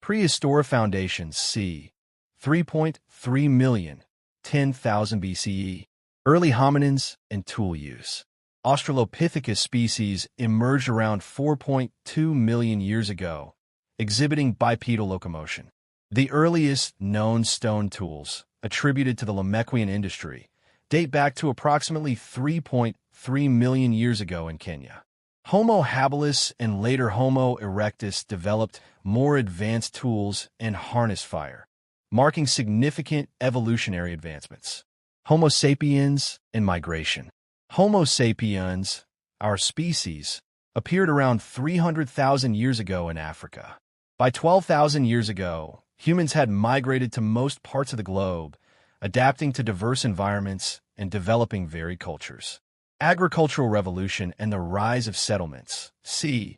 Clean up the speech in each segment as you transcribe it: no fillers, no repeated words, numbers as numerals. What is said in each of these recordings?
Prehistoric foundations c. 3.3 million, 10,000 BCE. Early hominins and tool use. Australopithecus species emerged around 4.2 million years ago, exhibiting bipedal locomotion. The earliest known stone tools, attributed to the Lemequian industry, date back to approximately 3.3 million years ago in Kenya. Homo habilis and later Homo erectus developed more advanced tools and harnessed fire, marking significant evolutionary advancements. Homo sapiens and migration. Homo sapiens, our species, appeared around 300,000 years ago in Africa. By 12,000 years ago, humans had migrated to most parts of the globe, adapting to diverse environments and developing varied cultures. Agricultural revolution and the rise of settlements, c.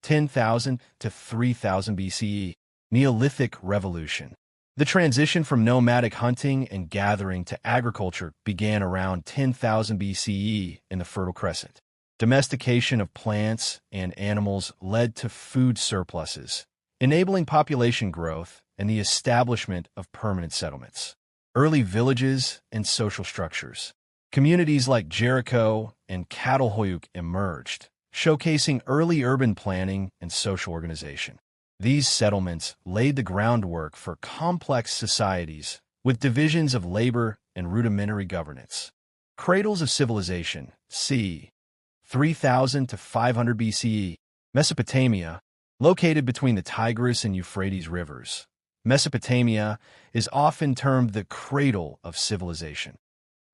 10,000 to 3000 BCE. Neolithic revolution. The transition from nomadic hunting and gathering to agriculture began around 10,000 BCE in the Fertile Crescent. Domestication of plants and animals led to food surpluses, enabling population growth and the establishment of permanent settlements. Early villages and social structures. Communities like Jericho and Catalhoyuk emerged, showcasing early urban planning and social organization. These settlements laid the groundwork for complex societies with divisions of labor and rudimentary governance. Cradles of civilization, c. 3000 to 500 BCE. Mesopotamia, located between the Tigris and Euphrates rivers. Mesopotamia is often termed the cradle of civilization.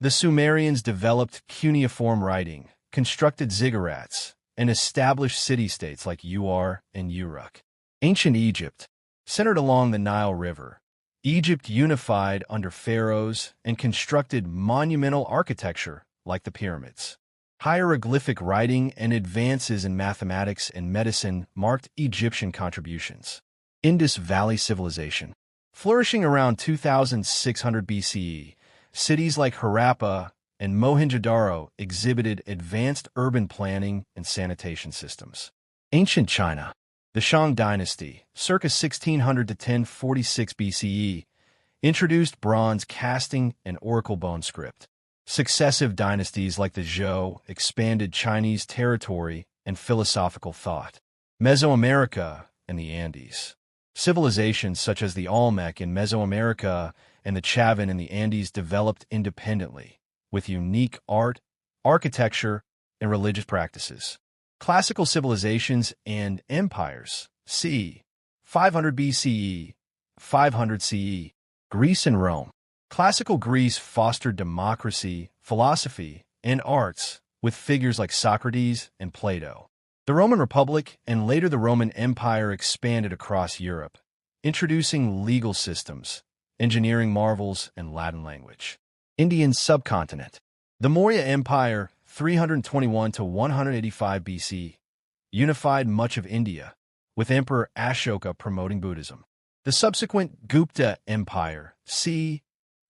The Sumerians developed cuneiform writing, constructed ziggurats, and established city-states like Ur and Uruk. Ancient Egypt, centered along the Nile River. Egypt unified under pharaohs and constructed monumental architecture like the pyramids. Hieroglyphic writing and advances in mathematics and medicine marked Egyptian contributions. Indus Valley civilization. Flourishing around 2600 BCE, cities like Harappa and Mohenjo-daro exhibited advanced urban planning and sanitation systems. Ancient China. The Shang dynasty, circa 1600 to 1046 BCE, introduced bronze casting and oracle bone script. Successive dynasties like the Zhou expanded Chinese territory and philosophical thought. Mesoamerica and the Andes. Civilizations such as the Olmec in Mesoamerica and the Chavin in the Andes developed independently, with unique art, architecture, and religious practices. Classical civilizations and empires, c. 500 BCE, 500 CE. Greece and Rome. Classical Greece fostered democracy, philosophy, and arts, with figures like Socrates and Plato. The Roman Republic and later the Roman Empire expanded across Europe, introducing legal systems, engineering marvels, and Latin language. Indian subcontinent. The Maurya Empire, 321 to 185 BC, unified much of India, with Emperor Ashoka promoting Buddhism. The subsequent Gupta Empire, c.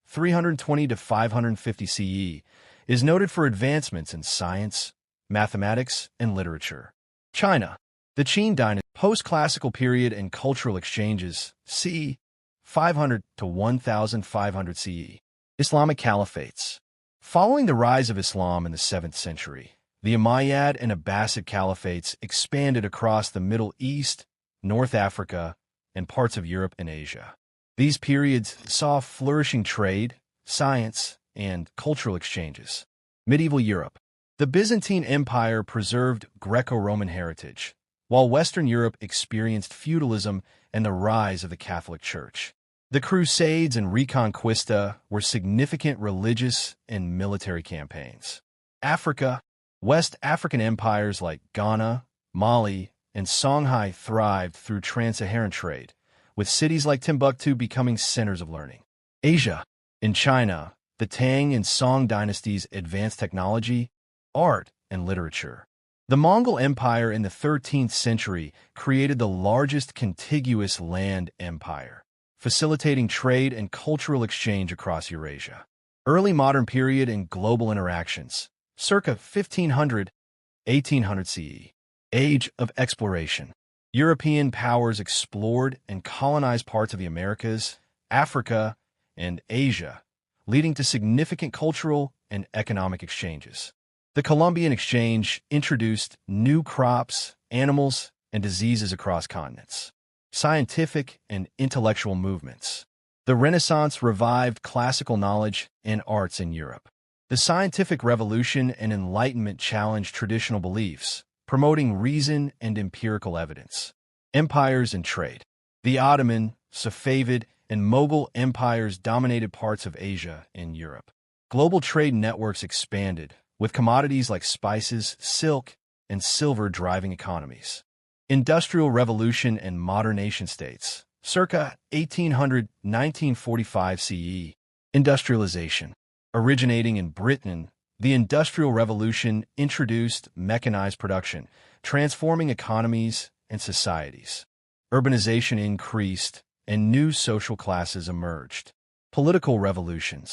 320 to 550 CE, is noted for advancements in science, mathematics, and literature. China. The Qin dynasty, post-classical period and cultural exchanges, c. 500 to 1500 CE. Islamic caliphates. Following the rise of Islam in the 7th century, the Umayyad and Abbasid caliphates expanded across the Middle East, North Africa, and parts of Europe and Asia. These periods saw flourishing trade, science, and cultural exchanges. Medieval Europe. The Byzantine Empire preserved Greco-Roman heritage, while Western Europe experienced feudalism and the rise of the Catholic Church. The Crusades and Reconquista were significant religious and military campaigns. Africa. West African empires like Ghana, Mali, and Songhai thrived through trans-Saharan trade, with cities like Timbuktu becoming centers of learning. Asia. In China, the Tang and Song dynasties advanced technology, art, and literature. The Mongol Empire in the 13th century created the largest contiguous land empire, facilitating trade and cultural exchange across Eurasia. Early modern period and global interactions, circa 1500, 1800 CE. Age of exploration. European powers explored and colonized parts of the Americas, Africa, and Asia, leading to significant cultural and economic exchanges. The Columbian Exchange introduced new crops, animals, and diseases across continents. Scientific and intellectual movements. The Renaissance revived classical knowledge and arts in Europe. The scientific revolution and Enlightenment challenged traditional beliefs, promoting reason and empirical evidence. Empires and trade. The Ottoman, Safavid, and Mughal empires dominated parts of Asia and Europe. Global trade networks expanded, with commodities like spices, silk, and silver driving economies. Industrial Revolution and modern nation-states. Circa 1800–1945 CE. Industrialization. Originating in Britain, the Industrial Revolution introduced mechanized production, transforming economies and societies. Urbanization increased, and new social classes emerged. Political revolutions.